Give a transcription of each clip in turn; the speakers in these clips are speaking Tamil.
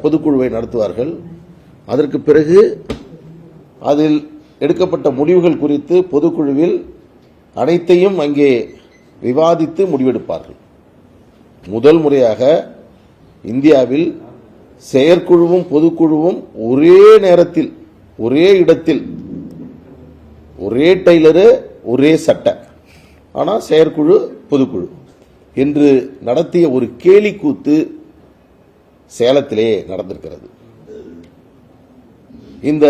பொதுக்குழுவை நடத்துவார்கள். அதற்கு பிறகு அதில் எடுக்கப்பட்ட முடிவுகள் குறித்து பொதுக்குழுவில் அனைத்தையும் அங்கே விவாதித்து முடிவெடுப்பார்கள். முதல் முறையாக இந்தியாவில் செயற்குழுவும் பொதுக்குழுவும் ஒரே நேரத்தில் ஒரே இடத்தில், ஒரே டெய்லரு ஒரே சட்டை, ஆனால் செயற்குழு பொதுக்குழு என்று நடத்திய ஒரு கேலி கூத்து சேலத்திலே நடந்திருக்கிறது. இந்த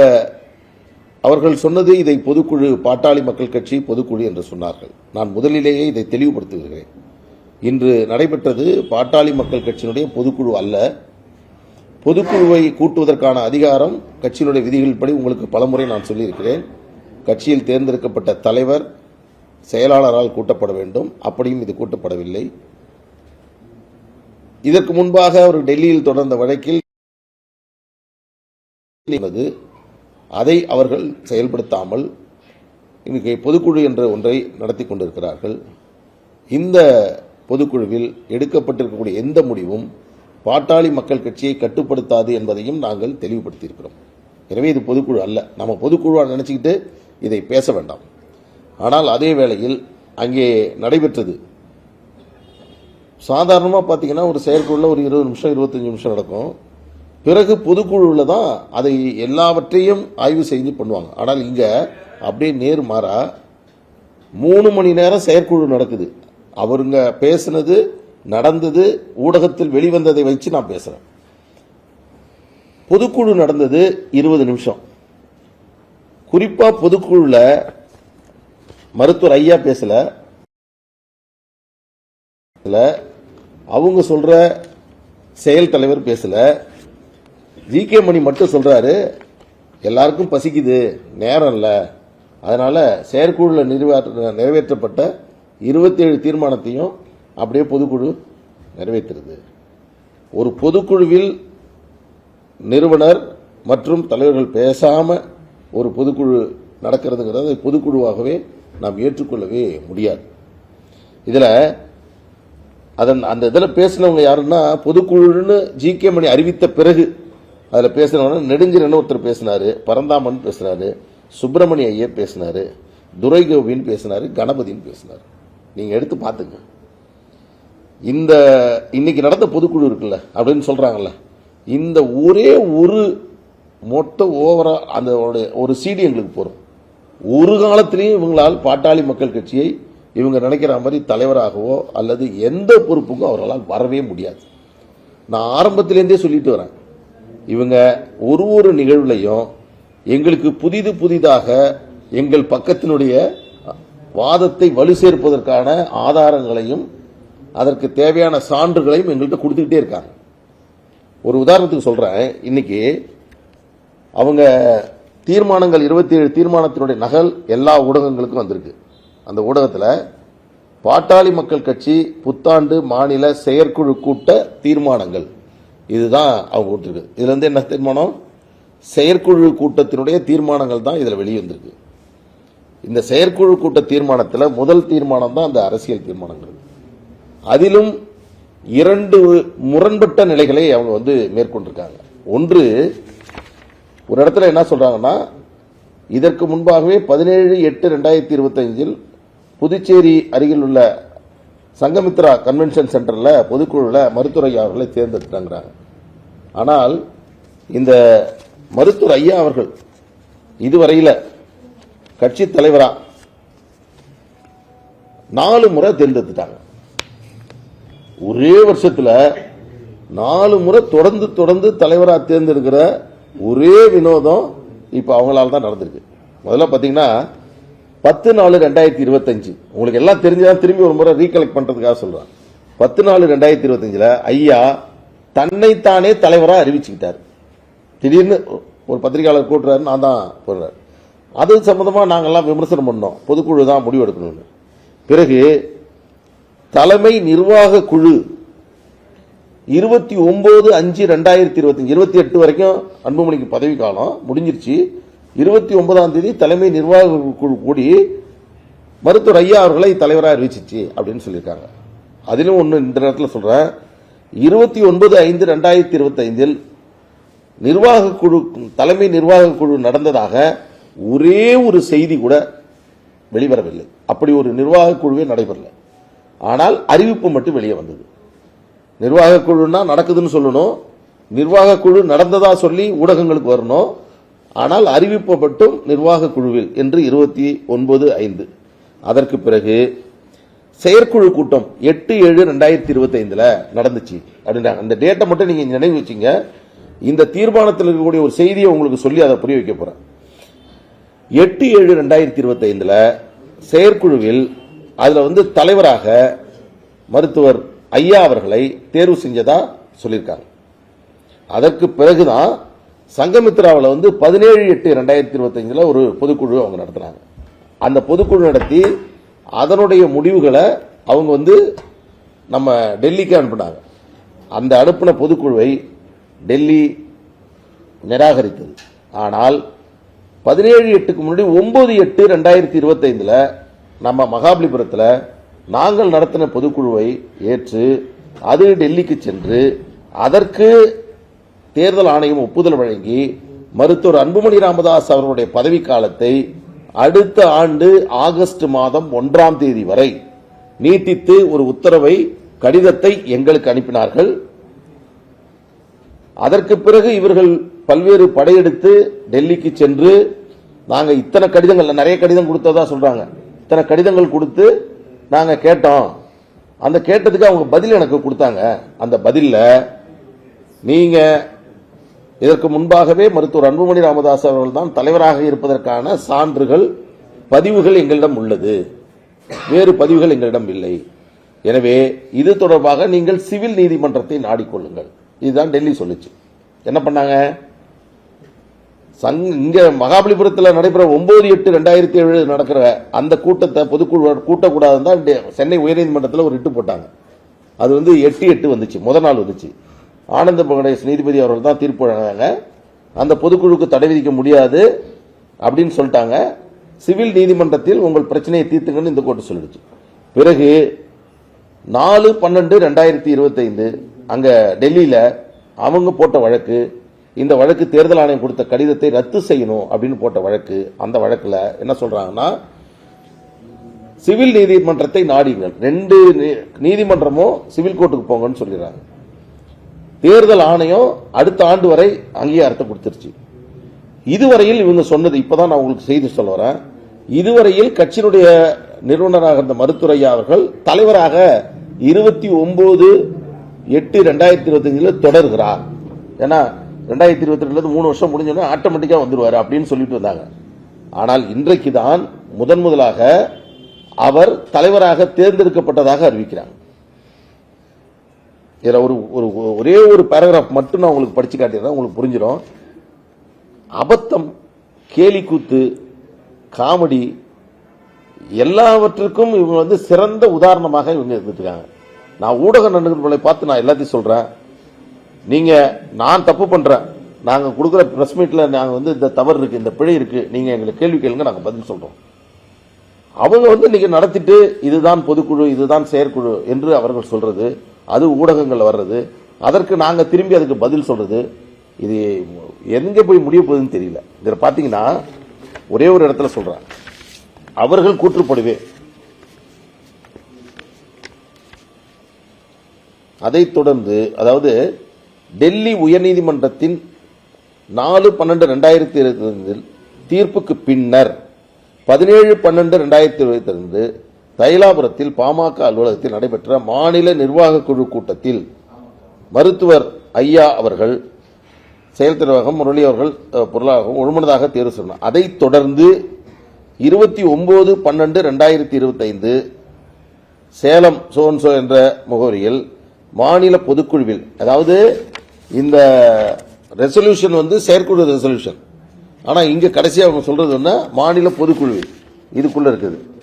அவர்கள் சொன்னது இதை பொதுக்குழு, பாட்டாளி மக்கள் கட்சி பொதுக்குழு என்று சொன்னார்கள். நான் முதலிலேயே இதை தெளிவுபடுத்துகிறேன். இன்று நடைபெற்றது பாட்டாளி மக்கள் கட்சியினுடைய பொதுக்குழு அல்ல. பொதுக்குழுவை கூட்டுவதற்கான அதிகாரம் கட்சியினுடைய விதிகளின்படி உங்களுக்கு பலமுறை நான் சொல்லியிருக்கிறேன். கட்சியில் தேர்ந்தெடுக்கப்பட்ட தலைவர் செயலாளரால் கூட்டப்பட வேண்டும். அப்படியும் இது கூட்டப்படவில்லை. இதற்கு முன்பாக அவர் டெல்லியில் தொடர்ந்த வழக்கில் அதை அவர்கள் செயல்படுத்தாமல் இன்னைக்கு பொதுக்குழு என்ற ஒன்றை நடத்தி கொண்டிருக்கிறார்கள். இந்த பொதுக்குழுவில் எடுக்கப்பட்டிருக்கக்கூடிய எந்த முடிவும் பாட்டாளி மக்கள் கட்சியை கட்டுப்படுத்தாது என்பதையும் நாங்கள் தெளிவுபடுத்தியிருக்கிறோம். எனவே இது பொதுக்குழு அல்ல. நம்ம பொதுக்குழுவாக நினைச்சுக்கிட்டு இதை பேச வேண்டாம். ஆனால் அதே வேளையில் அங்கே நடைபெற்றது சாதாரணமாக பார்த்தீங்கன்னா ஒரு செயற்குழுல ஒரு 20 நிமிஷம் 25 நிமிஷம் நடக்கும். பிறகு பொதுக்குழுவில் தான் அதை எல்லாவற்றையும் ஆய்வு செய்து பண்ணுவாங்க. ஆனால் இங்கே அப்படியே நேர்மாறா 3 மணி நேரம் செயற்குழு நடக்குது. அவருங்க பேசினது நடந்தது ஊடகத்தில் வெளிவந்ததை வச்சு நான் பேசுறேன். பொதுக்குழு நடந்தது 20 நிமிஷம். குறிப்பா பொதுக்குழுல மருத்துவர் ஐயா பேசல, அவங்க சொல்ற செயல் தலைவர் பேசல, ஜி.கே. மணி மட்டும் சொல்றாரு எல்லாருக்கும் பசிக்குது, நேரம் இல்ல, அதனால செயற்குழுல நிறைவேற்றப்பட்ட 27 தீர்மானத்தையும் அப்படியே பொதுக்குழு நிறைவேற்றுறது. ஒரு பொதுக்குழுவில் நிறுவனர் மற்றும் தலைவர்கள் பேசாம ஒரு பொதுக்குழு நடக்கிறதுங்கிறது பொதுக்குழுவாகவே நாம் ஏற்றுக்கொள்ளவே முடியாது. இதுல அந்த இதில் பேசினவங்க யாருன்னா பொதுக்குழுன்னு ஜி.கே. மணி அறிவித்த பிறகு அதில் பேசினவங்க நெடுஞ்செழியன் ஒருத்தர் பேசினாரு, பரந்தாமன் பேசினாரு, சுப்பிரமணிய ஐயர் பேசினாரு, துரைகோவின் பேசினாரு, கணபதின்னு பேசினாரு. நீங்க எடுத்து பார்த்துங்க. இந்த இன்னைக்கு நடந்த பொதுக்குழு இருக்குல்ல அப்படின்னு சொல்றாங்கல்ல, இந்த ஒரே ஒரு மொத்த ஓவரா அந்த ஒரு சிடி எங்களுக்கு போறோம். ஒரு காலத்திலையும் இவங்களால் பாட்டாளி மக்கள் கட்சியை இவங்க நினைக்கிற மாதிரி தலைவராகவோ அல்லது எந்த பொறுப்புக்கும் அவர்களால் வரவே முடியாது. நான் ஆரம்பத்திலேருந்தே சொல்லிட்டு வரேன், இவங்க ஒரு நிகழ்வுலையும் எங்களுக்கு புதிதாக எங்கள் பக்கத்தினுடைய வாதத்தை வலு சேர்ப்பதற்கான ஆதாரங்களையும் அதற்கு தேவையான சான்றுகளையும் எங்கள்கிட்ட கொடுத்துக்கிட்டே இருக்காங்க. ஒரு உதாரணத்துக்கு சொல்றேன், இன்னைக்கு அவங்க தீர்மானங்கள் 27 தீர்மானத்தினுடைய நகல் எல்லா ஊடகங்களுக்கும் வந்திருக்கு. அந்த ஊடகத்தில் பாட்டாளி மக்கள் கட்சி புத்தாண்டு மாநில செயற்குழு கூட்ட தீர்மானங்கள் இதுதான் அவங்க கொடுத்துருக்கு. இதுல இருந்து என்ன தீர்மானம்? செயற்குழு கூட்டத்தினுடைய தீர்மானங்கள் தான் இதுல வெளியே வந்திருக்கு. இந்த செயற்குழு கூட்ட தீர்மானத்தில் முதல் தீர்மானம் தான் அந்த அரசியல் தீர்மானங்கள். அதிலும் 2 முரண்பட்ட நிலைகளை அவங்க மேற்கொண்டிருக்காங்க. ஒன்று, ஒரு இடத்துல என்ன சொல்றாங்கன்னா, இதற்கு முன்பாகவே 17/8/2025 புதுச்சேரி அருகில் உள்ள சங்கமித்ரா கன்வென்ஷன் சென்டர்ல பொதுக்குழுல மருத்துவர் ஐயா அவர்களை தேர்ந்தெடுத்தாங்க. ஆனால் இந்த மருத்துவர் ஐயா அவர்கள் இதுவரையில கட்சி தலைவரா 4 முறை தேர்ந்தெடுத்துட்டாங்க. ஒரே வருஷத்துல 4 முறை தொடர்ந்து தலைவரா தேர்ந்தெடுக்கிற ஒரே வினோதம் இப்ப அவங்களால தான் நடந்திருக்கு. முதல்ல பாத்தீங்கன்னா 10/4/2025 உங்களுக்கு எல்லாம் தெரிஞ்சுதான் திரும்பி ஒரு முறை ரீகலெக்ட் பண்றதுக்காக சொல்றேன். 10/4/2025 ஐயா தன்னைத்தானே தலைவரா அறிவிச்சுக்கிட்டார். திடீர்னு ஒரு பத்திரிகையாளர் கூட்டுறாரு, நான் தான் போடுறாரு. அது சம்பந்தமா நாங்கெல்லாம் விமர்சனம் பண்ணோம், பொதுக்குழு தான் முடிவெடுக்கணும்னு. பிறகு தலைமை நிர்வாக குழு 29/5/2025 28 வரைக்கும் அன்புமணிக்கு பதவி காலம் முடிஞ்சிருச்சு. 29ஆம் தேதி தலைமை நிர்வாக குழு கூடி மருத்துவர் ஐயா அவர்களை தலைவராக அறிவிச்சிச்சு அப்படின்னு சொல்லியிருக்காங்க. அதிலும் ஒன்று இந்த நேரத்தில் சொல்றேன், 29/5/2025 நிர்வாக குழு, தலைமை நிர்வாக குழு நடந்ததாக ஒரே ஒரு செய்தி கூட வெளிவரவில்லை. அப்படி ஒரு நிர்வாக குழுவே நடைபெறல. ஆனால் அறிவிப்பு மட்டும் வெளியே வந்தது. நிர்வாக குழுன்னா நடக்குதுன்னு சொல்லணும், நிர்வாக குழு நடந்ததா சொல்லி ஊடகங்களுக்கு வரணும். ஆனால் அறிவிப்பு மட்டும் நிர்வாக குழுவில் என்று 29/5. அதற்கு பிறகு செயற்குழு கூட்டம் 8/7/2025 நடந்துச்சு அப்படின்றாங்க. அந்த டேட்டை மட்டும் நீங்க நினைவு வச்சுங்க. இந்த தீர்மானத்தில் இருக்கக்கூடிய ஒரு செய்தியை உங்களுக்கு சொல்லி அதை புரிய வைக்க போறேன். 8/7/2025 செயற்குழுவில் அதுல தலைவராக மருத்துவர் ஐயா அவர்களை தேர்வு செஞ்சதா சொல்லியிருக்காங்க. அதற்கு பிறகுதான் சங்கமித்ராவில் 17/8/2025 ஒரு பொதுக்குழு அவங்க நடத்தினாங்க. அந்த பொதுக்குழு நடத்தி அதனுடைய முடிவுகளை அவங்க நம்ம டெல்லிக்கு அனுப்பினாங்க. அந்த அனுப்பின பொதுக்குழுவை டெல்லி நிராகரித்தது. ஆனால் 17/8க்கு முன்னாடி 9/8/2025 நம்ம மகாபலிபுரத்தில் நாங்கள் நடத்தின பொதுக்குழுவை ஏற்று அது டெல்லிக்கு சென்று அதற்கு தேர்தல் ஆணையம் ஒப்புதல் வழங்கி மருத்துவர் அன்புமணி ராமதாஸ் அவர்களுடைய பதவிக்காலத்தை அடுத்த ஆண்டு ஆகஸ்ட் மாதம் 1ஆம் தேதி வரை நீட்டித்து ஒரு உத்தரவை, கடிதத்தை எங்களுக்கு அனுப்பினார்கள். அதற்கு பிறகு இவர்கள் பல்வேறு படையெடுத்து டெல்லிக்கு சென்று நாங்க இத்தனை கடிதங்கள், நிறைய கடிதம் கொடுத்ததா சொல்றாங்க, இத்தனை கடிதங்கள் கொடுத்து நாங்க கேட்டோம். அந்த கேட்டதுக்கு அவங்க பதில் எனக்கு கொடுத்தாங்க. அந்த பதில்ல நீங்க இதற்கு முன்பாகவே மருத்துவர் அன்புமணி ராமதாஸ் அவர்கள் தான் தலைவராக இருப்பதற்கான சான்றுகள், பதிவுகள் எங்களிடம் உள்ளது, வேறு பதிவுகள் எங்களிடம் இல்லை. எனவே இது தொடர்பாக நீங்கள் சிவில் நீதிமன்றத்தை நாடிக்கொள்ளுங்கள். இதுதான் டெல்லி சொல்லுச்சு. என்ன பண்ணாங்க? இங்க மகாபலிபுரத்தில் நடைபெற 9/8/2007 நடக்கிற அந்த கூட்டத்தை பொதுக்குழு கூட்டக்கூடாதுன்னு தான் சென்னை உயர்நீதிமன்றத்தில் ஒரு ரிட்டு போட்டாங்க. அது 8/8 வந்துச்சு, முதல் நாள் வந்துச்சு. ஆனந்த கணேஷ் நீதிபதி அவர்கள் தான் தீர்ப்பு வழங்கினாங்க. அந்த பொதுக்குழுக்கு தடை விதிக்க முடியாது அப்படின்னு சொல்லிட்டாங்க. சிவில் நீதிமன்றத்தில் உங்கள் பிரச்சனையை தீர்த்துங்கன்னு இந்த கோர்ட்டு சொல்லிடுச்சு. பிறகு 4/12/2025 அங்க டெல்லியில அவங்க போட்ட வழக்கு, இந்த வழக்கு தேர்தல் ஆணையம் கொடுத்த கடிதத்தை ரத்து செய்யணும் அப்படின்னு போட்ட வழக்கு. அந்த வழக்குல என்ன சொல்றாங்கன்னா, சிவில் நீதிமன்றத்தை நாடிங்கள், 2 நீதிமன்றமும் சிவில் கோர்ட்டுக்கு போங்கன்னு சொல்லிடுறாங்க. தேர்தல் ஆணையம் அடுத்த ஆண்டு வரை அங்கீகாரத்தை கொடுத்துருச்சு. இதுவரையில் இவங்க சொன்னது, இப்பதான் நான் உங்களுக்கு செய்தி சொல்ல வரேன், இதுவரையில் கட்சியினுடைய நிறுவனராக இருந்த மருத்துவர் ஐயா அவர்கள் தலைவராக 29/8/2025 தொடர்கிறார். ஏன்னா 2022 3 வருஷம் முடிஞ்சோன்னா ஆட்டோமேட்டிக்கா வந்துருவாரு அப்படின்னு சொல்லிட்டு வந்தாங்க. ஆனால் இன்றைக்கு தான் முதலாக அவர் தலைவராக தேர்ந்தெடுக்கப்பட்டதாக அறிவிக்கிறாங்க. இதுல ஒரே ஒரு பேராகிராஃப் மட்டும் நான் உங்களுக்கு படிச்சு காட்டிடுறேன், உங்களுக்கு புரிஞ்சிடும். அபத்தம், கேலி கூத்து, காமெடி எல்லாவற்றுக்கும் இவங்க சிறந்த உதாரணமாக இவங்க இருந்துருக்காங்க. நான் ஊடக நண்பர்களை பார்த்து நான் எல்லாத்தையும் சொல்றேன். நீங்க, நான் தப்பு பண்றேன், நாங்க கொடுக்குற பிரஸ் மீட்ல நாங்க இந்த தவறு இருக்கு, இந்த பிழை இருக்கு, நீங்க எங்களுக்கு கேள்வி கேளுங்க, நாங்க பதில் சொல்றோம். அவங்க நீங்க நடத்திட்டு இதுதான் பொதுக்குழு, இதுதான் செயற்குழு என்று அவர்கள் சொல்றது, அது ஊடகங்கள் வர்றது, அதற்கு நாங்க திரும்பி அதுக்கு பதில் சொல்றது, இது எங்க போய் முடிய போகுதுன்னு தெரியல. இதில் பாத்தீங்கன்னா ஒரே ஒரு இடத்துல சொல்றேன், அவர்கள் கூற்றுப்படுவே. அதைத் தொடர்ந்து, அதாவது டெல்லி உயர்நீதிமன்றத்தின் 4/12/2025 தீர்ப்புக்கு பின்னர் 17/12/2025 தைலாபுரத்தில் பாமக அலுவலகத்தில் நடைபெற்ற மாநில நிர்வாக குழு கூட்டத்தில் மருத்துவர் ஐயா அவர்கள் செயல் தலைவராகவும் முரளி அவர்கள் பொருளாகவும் ஒருமனதாக தேர்வு செய்தார். அதைத் தொடர்ந்து 29/12/2025 சேலம் சோன்சோ என்ற முகவரியில் மாநில பொதுக்குழுவில், அதாவது இந்த ரெசல்யூஷன் செயற்குழு ரெசல்யூஷன், ஆனா இங்க கடைசியா அவங்க சொல்றது மாநில பொதுக்குழு இதுக்குள்ள இருக்குது.